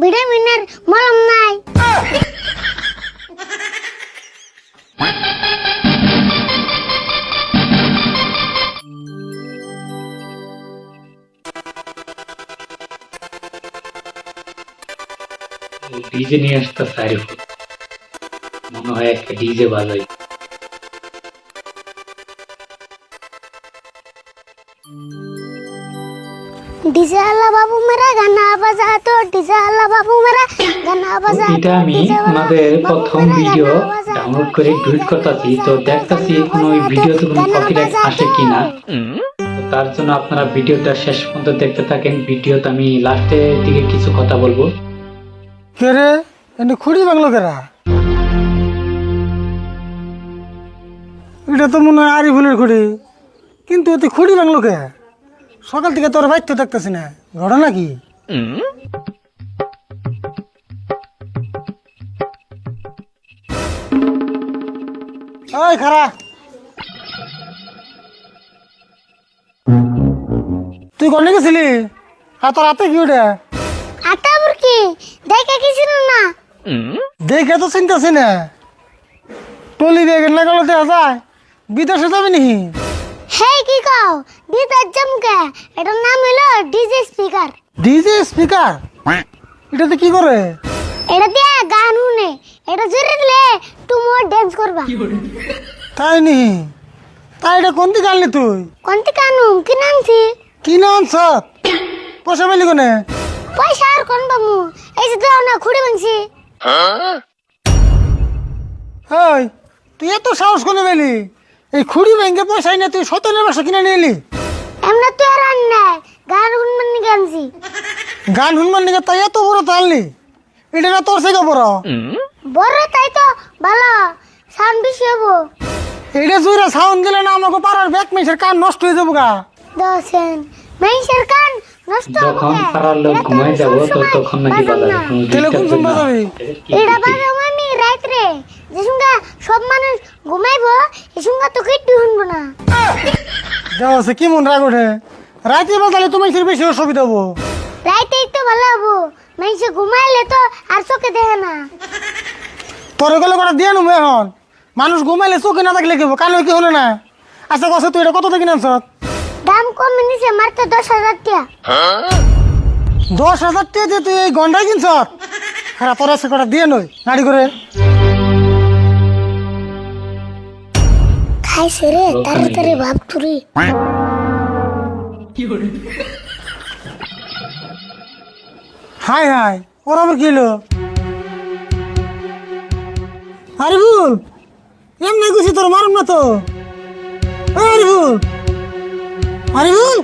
ভিটামিনের মলম নাই। ডিজে নিয়ে আসতে সারি মনে হয় একটা ডিজে বাজাই। ডিজে আল্লাহ বাবু মেরা গানা বাজা তো, ডিজে আল্লাহ বাবু মেরা গানা বাজা। এটা আমি আমাদের প্রথম ভিডিও ডাউনলোড করে ডিলিট করতেছি, তো দেখতেছি কোনো ওই ভিডিওতে কোনো কপিরাইট আসে কিনা। তার জন্য আপনারা ভিডিওটা শেষ পর্যন্ত দেখতে থাকেন। ভিডিওতে আমি লাস্টের দিকে কিছু কথা বলবো। কে রে এনে খুঁড়ি বাংলো কেরা? এটা তো মনে হয় আরিফুলের খুঁড়ি, কিন্তু এতে খুঁড়ি বাংলো কে? সকাল থেকে তোর বাইর তো দেখতেছি না, ঘটনা কি? ওই খারা, তুই কোনে গেছিলি? আর তোর হাতে কি ওটা? আটা বুরকি দেখে কিছু না। দেখে তো চিন্তাছি না, টলি বেগের না গেল দেখা যায় বিদেশে যাবি নি? হেই কি কও বিদার জমকে, এটার নাম হলো ডিজে স্পিকার। DJ speaker? এটাতে কি করে? এটা দিয়ে গান শুনে, এটা জোরে দিলে তুমি ডান্স করবা। তাই নি? তাই এটা কোন দিকে আনলি তুই? কোনটি কানু কি নামছি? কি নাম সব? পয়সা পেলি কোনে? পয়সা আর কোন বামু, এই যে দাও না খুঁড়ে ভাঙছি। ওই তুই এত সাহস কোনে পেলি? এই খুঁড়ি ব্যাংকে পয়সা না তুই 17 বছর কিনে নিয়ে এলি? এমনা তো আর আন নাই, গান শুনবেন নি গানছি। গান শুনবার নিকে তাই এত বড় তো আনলি? এটা না তোর থেকে বড়? বড় তাই তো ভালো, সাউন্ড বেশি হবো। এটা জুড়ে সাউন্ড দিলে না আমাকে পাড়ার ব্যাক মেসের কান নষ্ট হয়ে যাবো গা। দশেন মেইসের কান নষ্ট হবে। যখন পাড়ার লোক ঘুমাই যাবো তো তখন নাকি বাজাবে। তেলে কোন কোন বাজাবি? এটা বাজাবো আমি রাত্রে, যে সঙ্গে সব মানুষ ঘুমাইবো, এই সঙ্গে তো কিট্টু শুনবো না। যাও সে কি মন রাগ ওঠে? রাতে বাজালে তুমি বেশি অসুবিধা হবো। রাইতেই তো ভালো হবো, মেইসে ঘুমাইলে তো আর চোখে দেখে না। তোর গেলে কটা দিয়ে নেবো এখন। মানুষ ঘুমাইলে চোখে না থাকলে কি কানে কি হলো না? আচ্ছা কছে তুই এটা কত থেকে আনছ? দাম কমে নিছে মাত্র 10,000 টাকা। 10,000 টাকা দিয়ে তুই এই গন্ডাই কিনছ? হ্যাঁ তোর আছে কটা দিয়ে নই নাড়ি করে। খাইছে রে তাড়াতাড়ি ভাব তুরি। হাই হাই ওর আবার কি হলো? আরিফুল এমনি গুছি তোর মারুম না তো। আরিফুল আরিফুল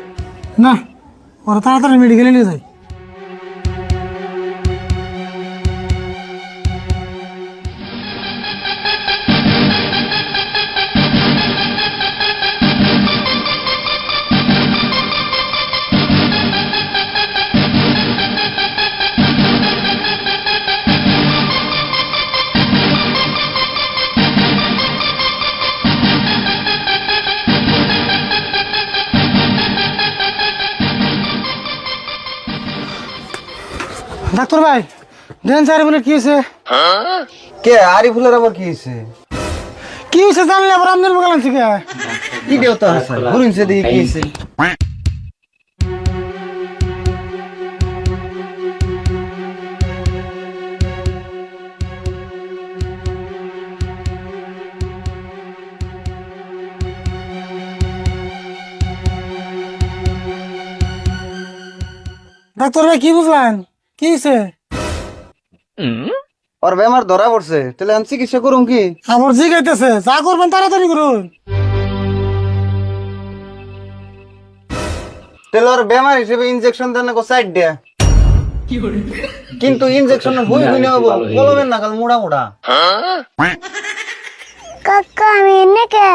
না, ওরা তাড়াতাড়ি মেডিকেলে নিয়ে যায়। ডাক্তার ভাই দেন আরিফুলের কি হয়েছে? কে আরিফুলের আবার কি হয়েছে? কি হয়েছে জানলে আবার আপনার বললাম ঠিক আছে। কি দেওতা আছে ঘুরিনছে দিয়ে কি হয়েছে? ডাক্তার ভাই কি বুঝলেন কি হয়েছে? ওর বেমার ধরা পড়ছে, তাহলে আমি চিকিৎসা করুম কি? আবার জিগাইতেছে, যা করবেন তাড়াতাড়ি করুন। তাহলে ওর বেমার হিসেবে ইনজেকশন দেন না সাইড দেয়া, কিন্তু ইনজেকশন হুই হুই না হবো, কলমের নাগাল মুড়া মুড়া। কাকা আমি এনে কে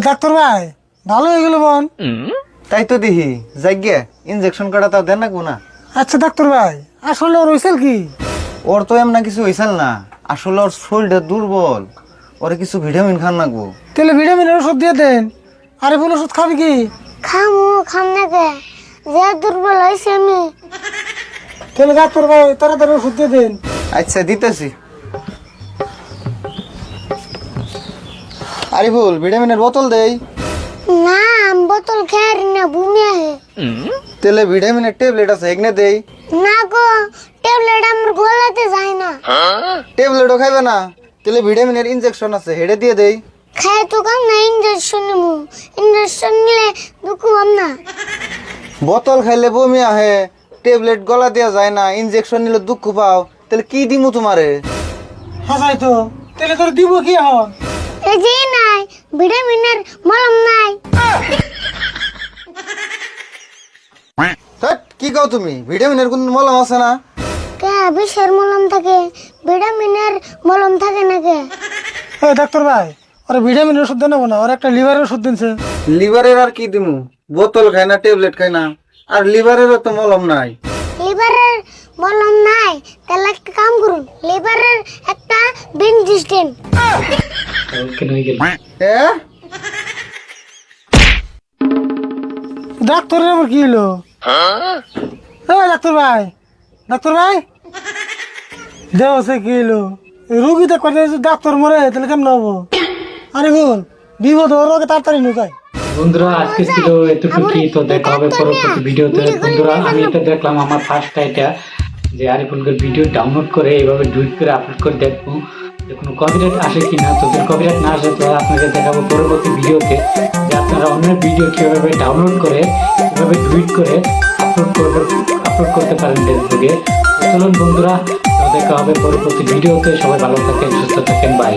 ডাক্তার ভাই ভালো হয়ে গেল বোন। তাই তো দেখি যাইগে ইনজেকশন কাটা তাও দেন না কোনা। আচ্ছা ডাক্তার ভাই আসলে ওর হয়েছিল কি? ওর তো এমন কিছু হয়েছিল না, আসলে ওর শরীরটা দুর্বল, ওরে কিছু ভিটামিন খান লাগবো। তাহলে ভিটামিনের ওষুধ দিয়ে দেন। আরে ফুল ওষুধ খাবি কি? খাম না কে, যে দুর্বল হয়েছে আমি। তাহলে ডাক্তার ভাই তাড়াতাড়ি ওষুধ দিয়ে দেন। আচ্ছা দিতেছি। আরিফুল ভিটামিনের বোতল দেই। না, বোতল খেয়ে না, বমি আহে। তাহলে ভিটামিনের ট্যাবলেট আছে এগনে দেই। না গো, ট্যাবলেট আমার গলাতে যায় না। ট্যাবলেটও খাইবে না? তাহলে ভিটামিনের ইনজেকশন আছে হেডে দিয়ে দেই। খাই তো কাম না, ইঞ্জেকশন নিবো। ইঞ্জেকশন নিলে দুঃখ হম না। বোতল খাইলে বমি আহে, ট্যাবলেট গলা দেওয়া যায় না, ইনজেকশন নিলে দুঃখ পাও, তাহলে কি দিমু তোমারে? হাসাই তো, তাহলে তোর দিব কি এখন? এই যে নাই, ভিটামিনের মলম নাই। ধ্যাৎ, কি কও তুমি? ভিটামিনের কোন মলম আছে না? কে বিষের মলম থাকে, ভিটামিনের মলম থাকে না কে? এই ডাক্তার ভাই, ওরা ভিটামিনের ওষুধ দেন না, ওরা একটা লিভারের ওষুধ দিনছে। লিভারের আর কি দিমু? বোতল খায় না, ট্যাবলেট খায় না, আর লিভারেরও তো মলম নাই। লিভারের মলম নাই, তাহলে একটা কাম করুন, লিভারের একটা বেনজিস্টেন। কেন হয়ে গেল? হ্যাঁ ডাক্তারের আবার কি হলো? ডাক্তার ভাই, ডাক্তার ভাই দেহ সে কি হলো? রুগীতে কথা ডাক্তার মরে তাহলে কেমন হবো? আরে বল, বিপদ ওর আগে তাড়াতাড়ি নুকাই। বন্ধুরা আজকে ছিল এতটুকুই, তো দেখা হবে পরবর্তী ভিডিওতে। বন্ধুরা আমি এটা দেখলাম আমার ফার্স্ট এটা যে আরিফুলকে ভিডিও ডাউনলোড করে এইভাবে ডুইট করে আপলোড করে দেখবো যে কোনো কপিরাইট আসে কিনা। তো যদি কপিরাইট না আসে তো আপনাকে দেখাবো পরবর্তী ভিডিওতে যে আপনারা অন্যের ভিডিও কিভাবে ডাউনলোড করে কিভাবে ডুইট করে আপলোড করতে পারেন ফেসবুকে। চলুন বন্ধুরা, তো দেখা হবে পরবর্তী ভিডিওতে। সবাই ভালো থাকেন, সুস্থ থাকেন, বাই।